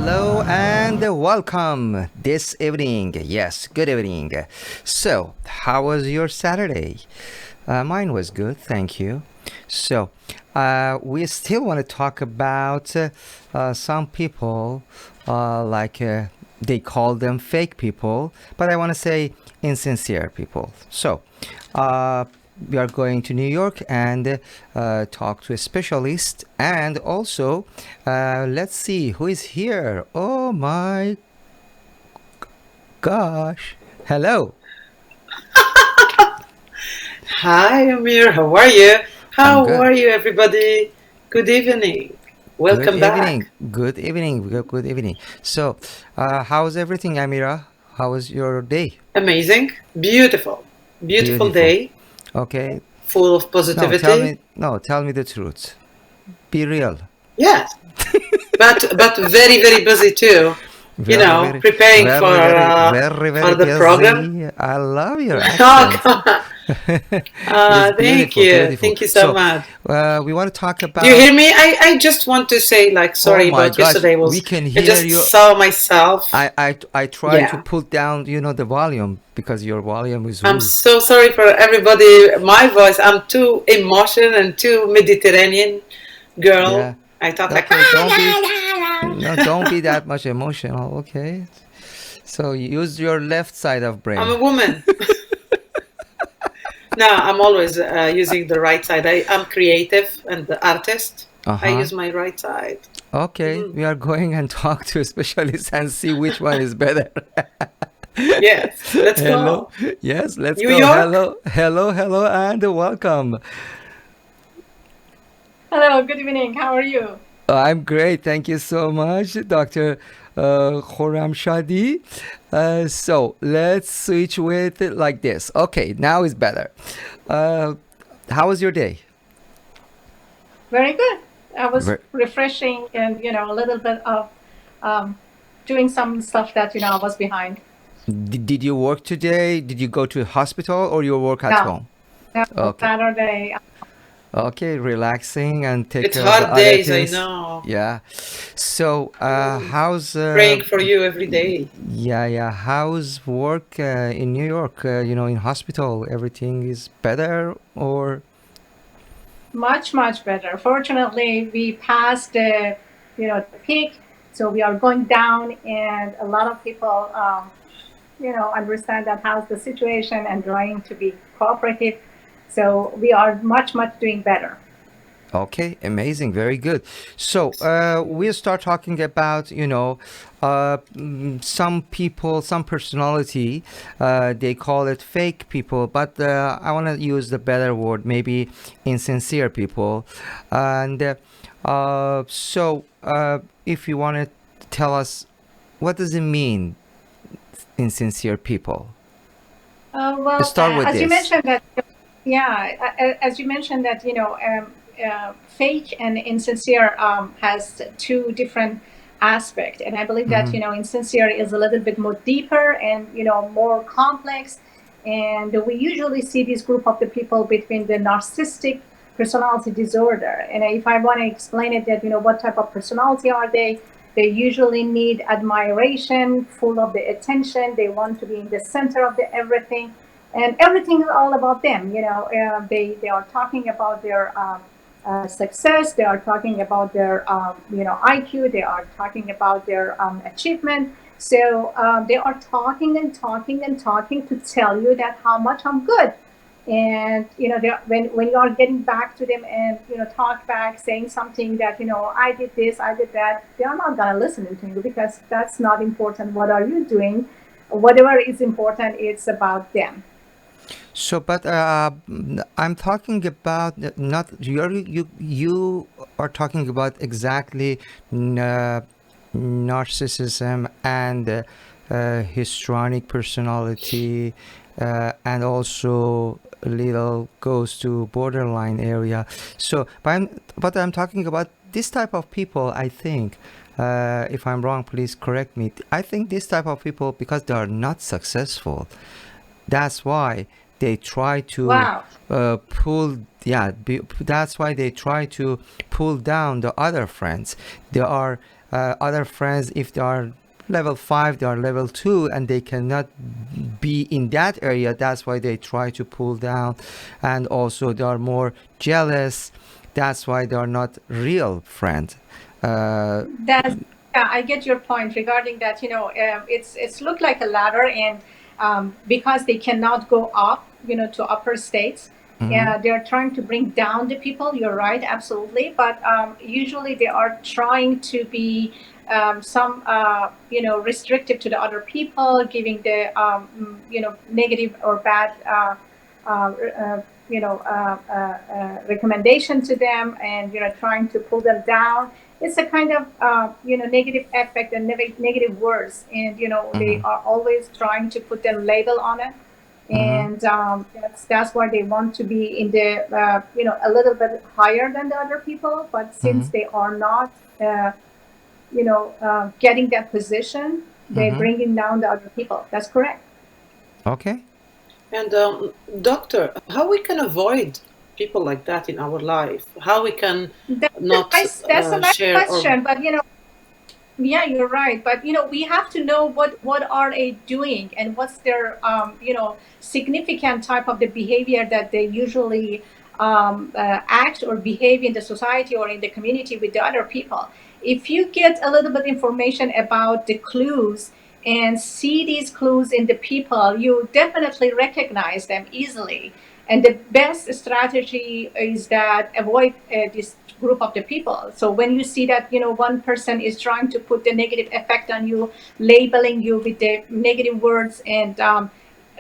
hello, and welcome this evening. Yes, good evening. So, how was your Saturday? Mine was good, thank you. So, we still want to talk about some people, they call them fake people, but I want to say insincere people. So, we are going to New York and talk to a specialist, and also let's see who is here. Oh my gosh! Hello. Hi, Amir. How are you? I'm How good. are you, everybody? Good evening. Good Welcome evening. back. Good evening. Good evening. So, how's everything, Amira? How was your day? Amazing. Beautiful. Beautiful Beautiful. day. Okay. Full of No, tell positivity. me. No, tell me the truth. Be real. Yes. But very, very busy too. Very, very, Preparing very, very, very, for very the program. busy. I love your Oh, accent. come on. It's Thank beautiful, you. beautiful. Thank you so So, much. we want to talk Do you about. hear me? I just want to say, Oh sorry my about gosh, yesterday. we can I hear just you. saw myself. I try to Yeah. put down, the volume because your volume is I'm ooh. so sorry for everybody. My voice, I'm too emotional and too Mediterranean girl. Yeah. I talk like, Okay, don't be. "Ah, No, la, don't be la." that much emotional. Okay. So use your left side of I'm brain. a woman. No, I'm always using the right side. I'm creative and the artist. Uh I huh. use my right side. Okay, Mhm. we are going and talk to a specialist and see which one is better. Yes, let's Hello. go. Yes, let's New go. York? Hello, hello, hello, and welcome. Hello, good evening. How are you? I'm great. Thank you so much, Dr. Khorramshadi. So let's switch with it like this. Okay, now is better. Uh, how was your day? Very good. I was Ver- refreshing and, a little bit of um, doing some stuff that, I was behind. did you work today? Did you go to a hospital or you work at No, home? no, Okay. Saturday. Okay, relaxing and take It's care of the hard other days, I things. know. Yeah. So, Mm. how's Praying for you every day. yeah, how's work in New York? In hospital, everything is better or Much, much better. Fortunately, we passed the peak. So we are going down, and a lot of people, understand that how's the situation and trying to be cooperative. So we are much, much doing better. okay, amazing, very good. So, we'll start talking about, some people, some personality, they call it fake people, but I want to use the better word, maybe insincere people. And if you want to tell us, what does it mean, insincere people? Well, Start with as you this. mentioned that, yeah, as you mentioned that, fake and insincere has two different aspects, and I believe that Mm-hmm. insincere is a little bit more deeper and more complex, and we usually see this group of the people between the narcissistic personality disorder. And if I want to explain it, that what type of personality are they? They usually need admiration, full of the attention. They want to be in the center of the everything, and everything is all about them. They are talking about their success. They are talking about their IQ. They are talking about their achievement. So they are talking and talking and talking to tell you that how much I'm good. And when you are getting back to them and talk back, saying something that I did this, I did that, they are not gonna listen to you, because that's not important. What are you doing? Whatever is important, it's about them. So, but I'm talking about not you are talking about exactly narcissism and histrionic personality, and also a little goes to borderline area. So, but I'm talking about this type of people. I think. If I'm wrong, please correct me. I think this type of people, because they are not successful, that's why they try to Wow. pull, yeah, that's why they try to pull down the other friends. They are Other friends, if they are level 5, they are level 2, and they cannot be in that area. That's why they try to pull down. And also they are more jealous. That's why they are not real friends. That's yeah, I get your point regarding that. It's looked like a ladder, and because they cannot go up, to upper states, Mhm. they're trying to bring down the people. You're right, absolutely. But usually they are trying to be some, restrictive to the other people, giving the negative or bad. Recommendation to them, and trying to pull them down. It's a kind of negative effect and negative words, and they Mhm. are always trying to put them label on it, Mhm. and that's why they want to be in the a little bit higher than the other people. But since Mhm. they are not getting that position, they're Mhm. bringing down the other people. That's correct. Okay. And doctor, how we can avoid people like that in our life? How we can not That's a nice share or question, but yeah, you're right. But we have to know what are they doing, and what's their significant type of the behavior that they usually act or behave in the society or in the community with the other people. If you get a little bit information about the clues and see these clues in the people, you definitely recognize them easily. And the best strategy is that avoid this group of the people. So when you see that one person is trying to put the negative effect on you, labeling you with the negative words, and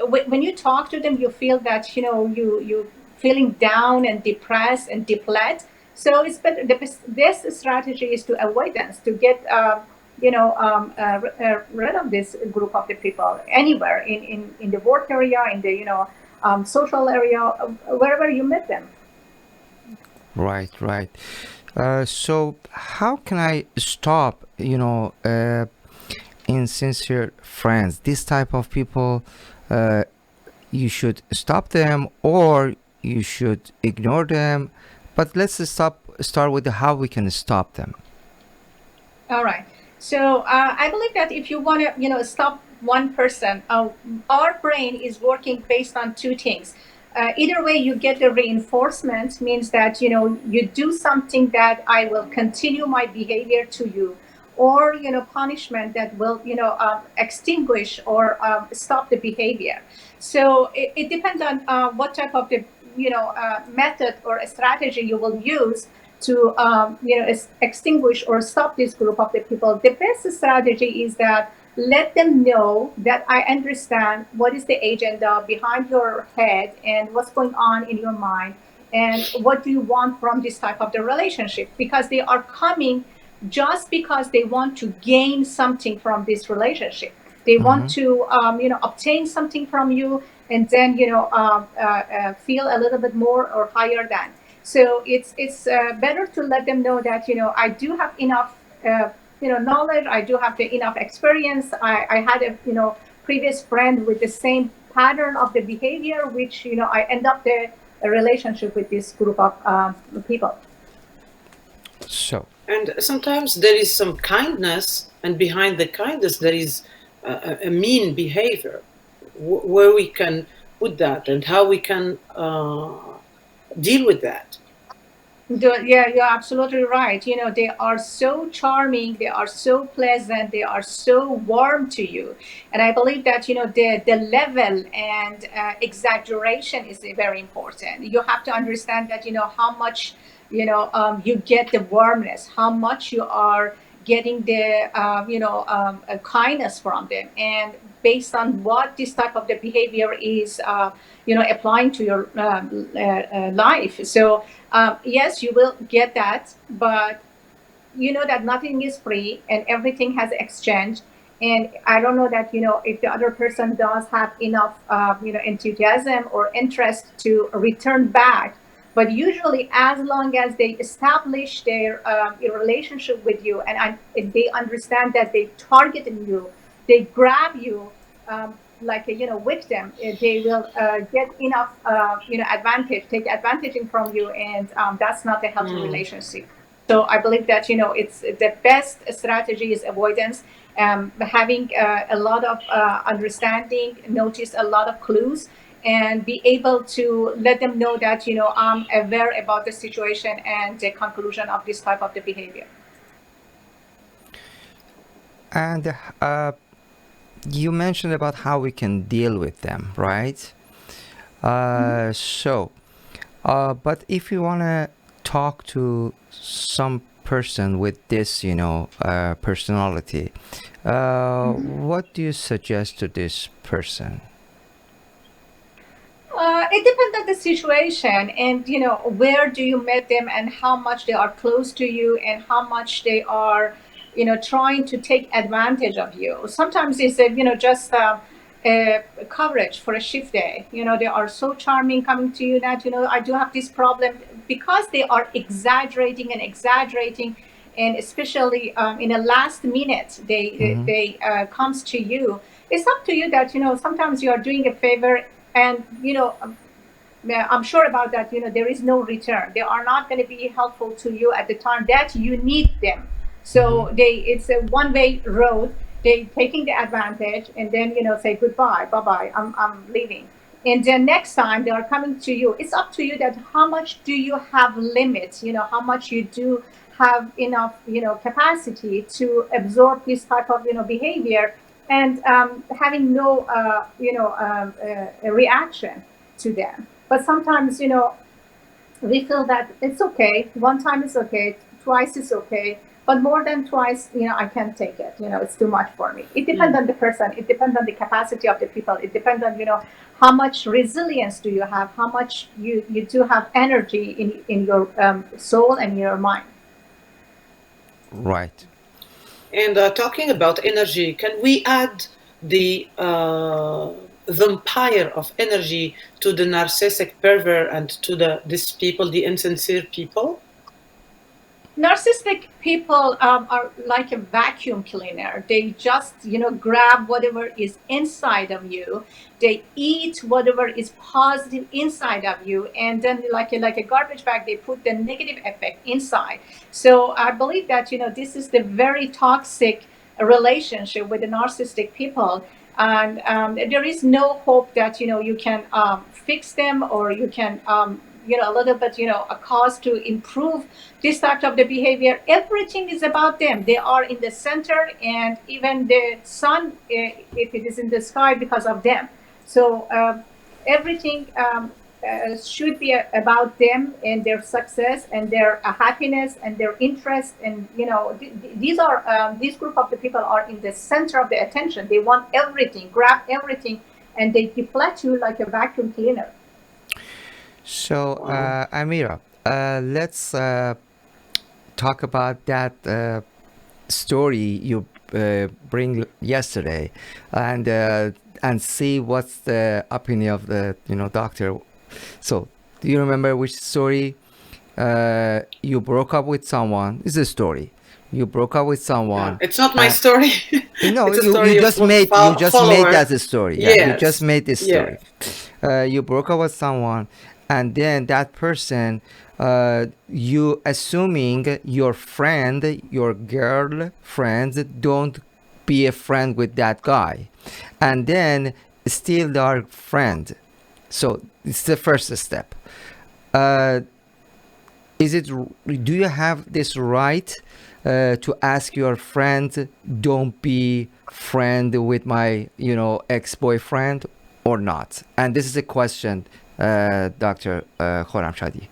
when you talk to them, you feel that you feeling down and depressed and depleted. So it's better. The best strategy is to avoidance, to get rid of this group of the people anywhere in the work area, in the social area, wherever you meet them. Right, right. So how can I stop, insincere friends? This type of people, uh, you should stop them or you should ignore them. But let's start with how we can stop them. All right. So I believe that if you want to, stop one person, our brain is working based on two things. Either way, you get the reinforcement, means that you do something that I will continue my behavior to you, or punishment that will extinguish or stop the behavior. So it depends on what type of the method or a strategy you will use to extinguish or stop this group of the people. The best strategy is that let them know that I understand what is the agenda behind your head and what's going on in your mind, and what do you want from this type of the relationship, because they are coming just because they want to gain something from this relationship. They want Mm-hmm. to obtain something from you, and then feel a little bit more or higher than. So it's better to let them know that I do have enough knowledge. I do have the enough experience. I had a previous friend with the same pattern of the behavior, which I end up the a relationship with this group of people. So, and sometimes there is some kindness, and behind the kindness there is a mean behavior. Where we can put that and how we can deal with that. Yeah, you're absolutely right. They are so charming, they are so pleasant, they are so warm to you. And I believe that, the level and exaggeration is very important. You have to understand that, how much, you get the warmness, how much you are getting the, kindness from them. And based on what this type of the behavior is, applying to your life. So, yes, you will get that, but you know that nothing is free and everything has exchange. And I don't know that if the other person does have enough enthusiasm or interest to return back. But usually, as long as they establish their relationship with you, and they understand that they targeted you, they grab you like a victim, they will get enough advantage, take advantage from you, and that's not a healthy Mm. relationship. So I believe that it's the best strategy is avoidance, having a lot of understanding, notice a lot of clues, and be able to let them know that I'm aware about the situation and the conclusion of this type of the behavior. And you mentioned about how we can deal with them, right? So, but if you want to talk to some person with this, personality, what do you suggest to this person? It depends on the situation, and where do you meet them, and how much they are close to you, and how much they are, trying to take advantage of you. Sometimes it's just a coverage for a shift day. They are so charming coming to you that I do have this problem, because they are exaggerating and exaggerating, and especially in the last minute they comes to you. It's up to you that sometimes you are doing a favor, and I'm sure about that. There is no return. They are not going to be helpful to you at the time that you need them. So it's a one-way road. They taking the advantage, and then say goodbye, bye bye, I'm leaving. And then next time they are coming to you, it's up to you that how much do you have limits. How much you do have enough capacity to absorb this type of behavior, and having no a reaction to them. But sometimes we feel that it's okay, one time is okay, twice is okay, but more than twice I can't take it. It's too much for me. It depends on the person, it depends on the capacity of the people, it depends on how much resilience do you have, how much you do have energy in your soul and your mind. Right. And talking about energy, can we add the vampire of energy to the narcissistic pervert and to these people, the insincere people? Narcissistic people are like a vacuum cleaner. They just grab whatever is inside of you. They eat whatever is positive inside of you, and then like a garbage bag, they put the negative effect inside. So I believe that this is the very toxic relationship with the narcissistic people. And there is no hope that you can fix them, or you can a little bit a cause to improve this type of the behavior. Everything is about them. They are in the center, and even the sun, if it is in the sky, because of them. So everything should be about them and their success and their happiness and their interest. And these group of the people are in the center of the attention. They want everything, grab everything, and they deflect you like a vacuum cleaner. So, Amira, let's talk about that story you bring yesterday, and see what's the opinion of the doctor. So, do you remember which story? You broke up with someone. It's a story. You broke up with someone. It's not my story. No, It's a you story just of made follower. that a story. Yeah, you just Yes. made this story. Yeah. You broke up with someone, and then that person, you assuming your friend, your girlfriend, don't be a friend with that guy, and then still they are friend. So it's the first step. Uh, do you have this right to ask your friend, don't be friend with my ex-boyfriend, or not? And this is a question, Dr. Khorramshadi.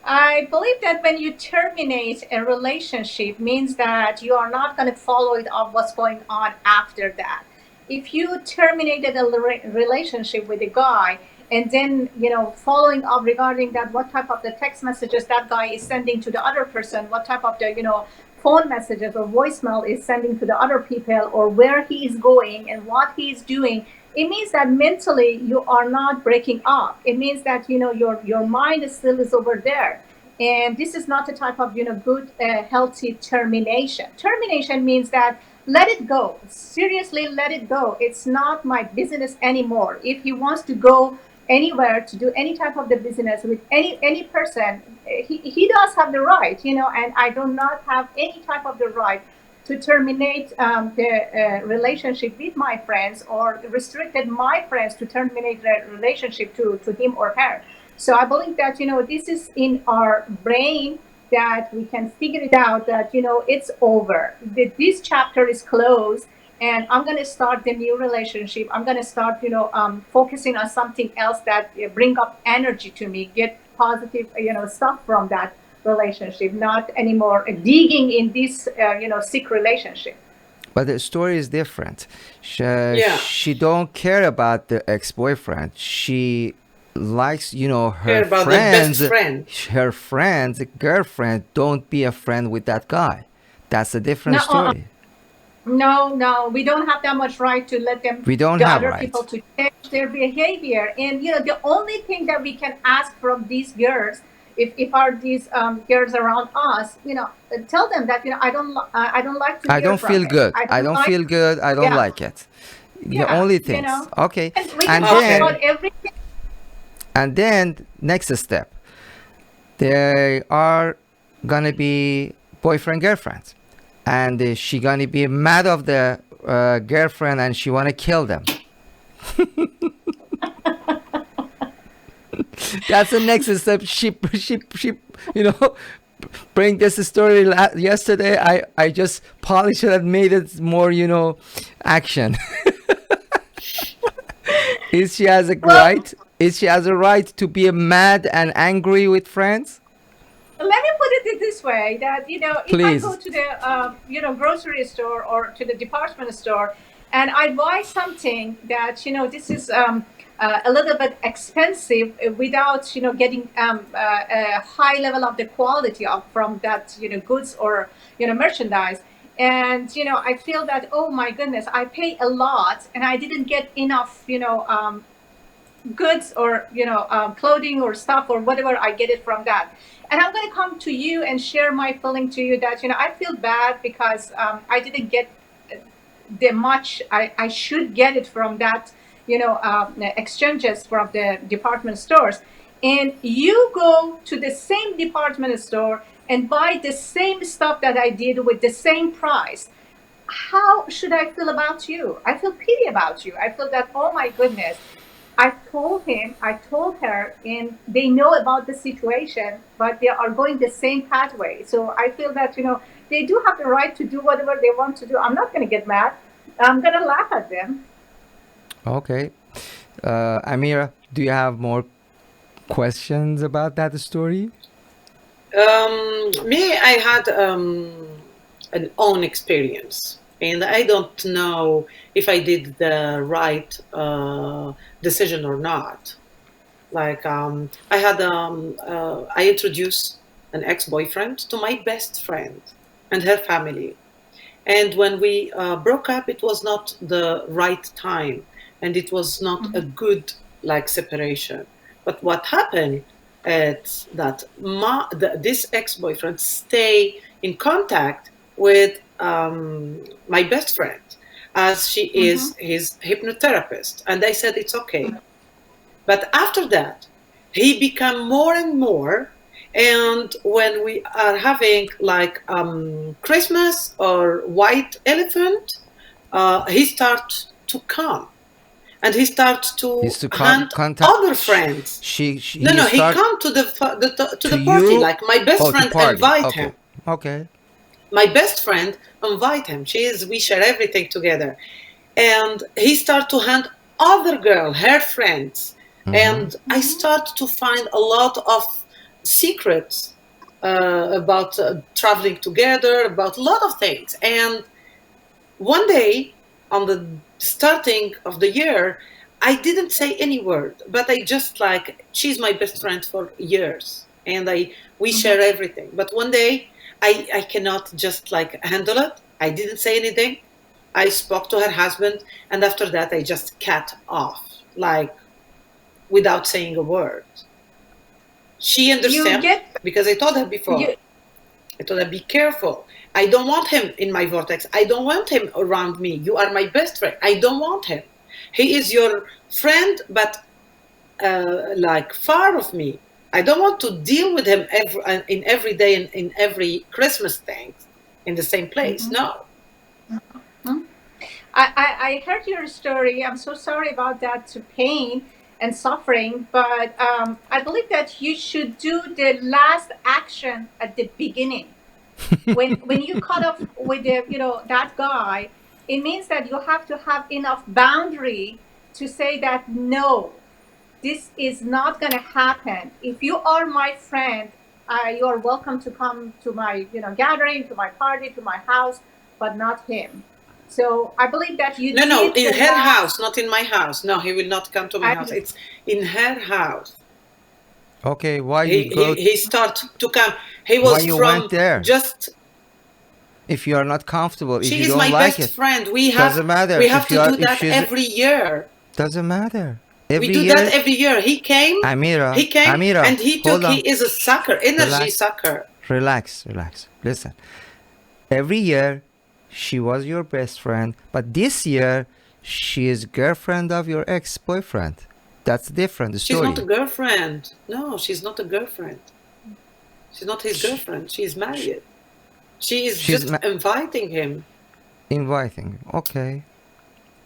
I believe that when you terminate a relationship means that you are not going to follow it up what's going on after that. If you terminated a relationship with a guy, and then following up regarding that, what type of the text messages that guy is sending to the other person, what type of the phone messages or voicemail is sending to the other people, or where he is going and what he is doing, it means that mentally you are not breaking up. It means that your mind still is over there, and this is not a type of good healthy termination. Termination means that let it go. Seriously, let it go. It's not my business anymore. If he wants to go anywhere to do any type of the business with any person, he does have the right, and I do not have any type of the right to terminate the relationship with my friends, or restricted my friends to terminate the relationship to him or her. So I believe that this is in our brain, that we can figure it out, that it's over, that this chapter is closed, and I'm going to start the new relationship. I'm going to start focusing on something else that bring up energy to me, get positive stuff from that relationship, not anymore digging in this sick relationship. But the story is different. Yeah. She don't care about the ex-boyfriend. She likes, Care her about the friends. best friend. Her friends, girlfriend, don't be a friend with that guy. That's a different No, story. no, we don't have that much right to let them, We don't the have other right. people, to change their behavior. And the only thing that we can ask from these girls, if are these girls around us, tell them that I don't like to I hear don't from feel it. good. I don't like, feel good. I don't yeah, like it. The yeah, only things. Okay. and we And can talk then about everything. and then next step. They are gonna be boyfriend girlfriends, and she gonna be mad of the girlfriend, and she wanna kill them. That's the next step. She bring this story yesterday. I just polished it and made it more action. Is she has a Well, right? Is she has a right to be mad and angry with friends? let me put it this way, that if I go Please. to the grocery store or to the department store, and I buy something that this is a little bit expensive, without getting a high level of the quality of from that goods or merchandise, and I feel that, oh my goodness, I pay a lot and I didn't get enough goods, or clothing or stuff or whatever, I get it from that, and I'm going to come to you and share my feeling to you, that I feel bad because I didn't get the much I should get it from that exchanges from the department stores, and you go to the same department store and buy the same stuff that I did with the same price. How should I feel about you? I feel pity about you. I feel that, oh my goodness, I told him, I told her, and they know about the situation, but they are going the same pathway. So I feel that, they do have the right to do whatever they want to do. I'm not going to get mad. I'm going to laugh at them. Okay. Amira, do you have more questions about that story? Me, I had an own experience, and I don't know if I did the right decision or not. Like I introduced an ex-boyfriend to my best friend and her family, and when we broke up, it was not the right time, and it was not a good separation. But what happened is that this ex-boyfriend stay in contact with my best friend, as she is his hypnotherapist, and I said it's okay. But after that, he became more and more. And when we are having Christmas or white elephant, he starts to come, and he starts to He's to hunt contact other friends. he No, he start come to to the to party. you. Like my best Oh, to friend party. invite Okay. him. Okay. My best friend invite him. We share everything together, and he start to hunt other girl, her friends, and I start to find a lot of secrets about traveling together, about a lot of things. And one day, on the starting of the year, I didn't say any word, but I just she's my best friend for years, and we share everything. But one day, I cannot just handle it. I didn't say anything. I spoke to her husband, and after that, I just cut off, without saying a word. She understand because I told her before. I told her, be careful. I don't want him in my vortex. I don't want him around me. You are my best friend. I don't want him. He is your friend, but like far of me. I don't want to deal with him every day in every Christmas thing in the same place. No. I heard your story. I'm so sorry about that to pain and suffering, but I believe that you should do the last action at the beginning. When you cut off with the that guy, it means that you have to have enough boundary to say that no, this is not going to happen. If you are my friend, you are welcome to come to my gathering, to my party, to my house, but not him. So I believe that you No, did in the her last. house, not in my house. No, he will not come to my house. It's in her house. Okay, why you go? He started to come. He Why was you from went there? just. If you are not comfortable, if She you is don't my like best it, friend. doesn't matter. We have If you to are, do if that she's, every year. doesn't matter. We Every do year, that every year. He came. Amira, He came Amira, and he hold took. He on, is a sucker, energy relax, sucker. relax. Listen, every year she was your best friend, but this year she is girlfriend of your ex-boyfriend. That's different. The She's story. not a girlfriend. No, she's not a girlfriend. She's not his girlfriend. She's married. She is She's just inviting him. Inviting. Okay,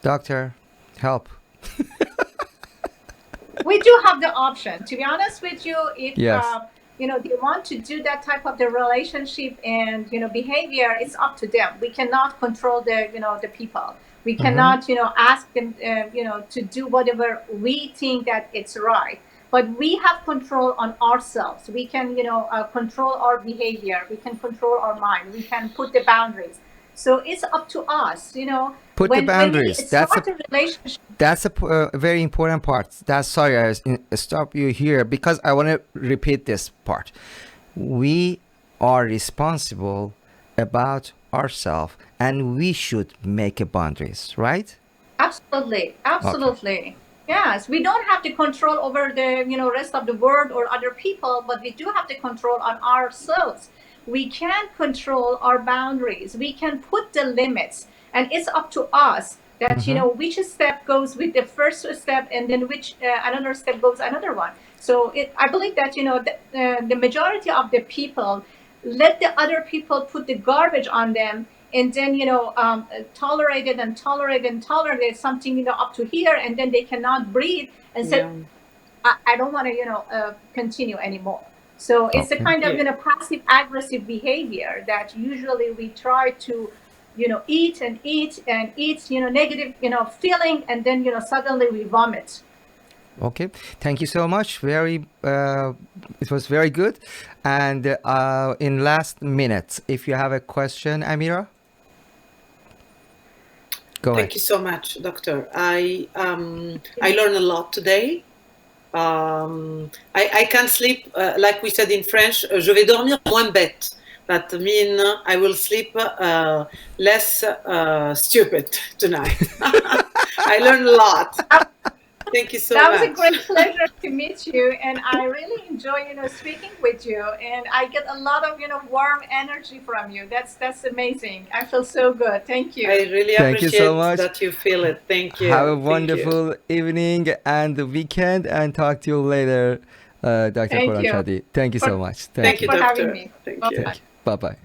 doctor, help. We do have the option. To be honest with you, if Yes. they want to do that type of the relationship and behavior, it's up to them. We cannot control the people. We cannot ask them to do whatever we think that it's right. But we have control on ourselves. We can control our behavior. We can control our mind. We can put the boundaries. So it's up to us. Put the boundaries. When we start a relationship. That's a very important part. That's sorry I stop you here because I want to repeat this part. We are responsible about ourselves and we should make a boundaries, right? Absolutely. Yes, we don't have the control over the rest of the world or other people, but we do have the control on ourselves. We can control our boundaries. We can put the limits, and it's up to us that which step goes with the first step, and then which another step goes another one. So I believe that the majority of the people let the other people put the garbage on them, and then tolerate it and tolerate something up to here, and then they cannot breathe and say, I don't want to continue anymore. So it's a kind of passive aggressive behavior that usually we try to eat and eat and eat negative feeling, and then suddenly we vomit. Okay, thank you so much. Very it was very good. And in last minutes, if you have a question, Amira, go ahead. Thank you so much, doctor. I learned a lot today. I can't sleep, like we said in French, je vais dormir moins bête. That means I will sleep less stupid tonight. I learned a lot. Thank you so much. That was a great pleasure to meet you, and I really enjoy speaking with you, and I get a lot of warm energy from you. That's amazing. I feel so good. Thank you. I really Thank you appreciate so much. that you feel it. Thank you. Have a Thank wonderful evening and weekend, and talk to you later, Dr. Thank you. Khorramshadi. Thank you so much. Thank you, for doctor. having me. Thank Bye-bye. you. Bye bye.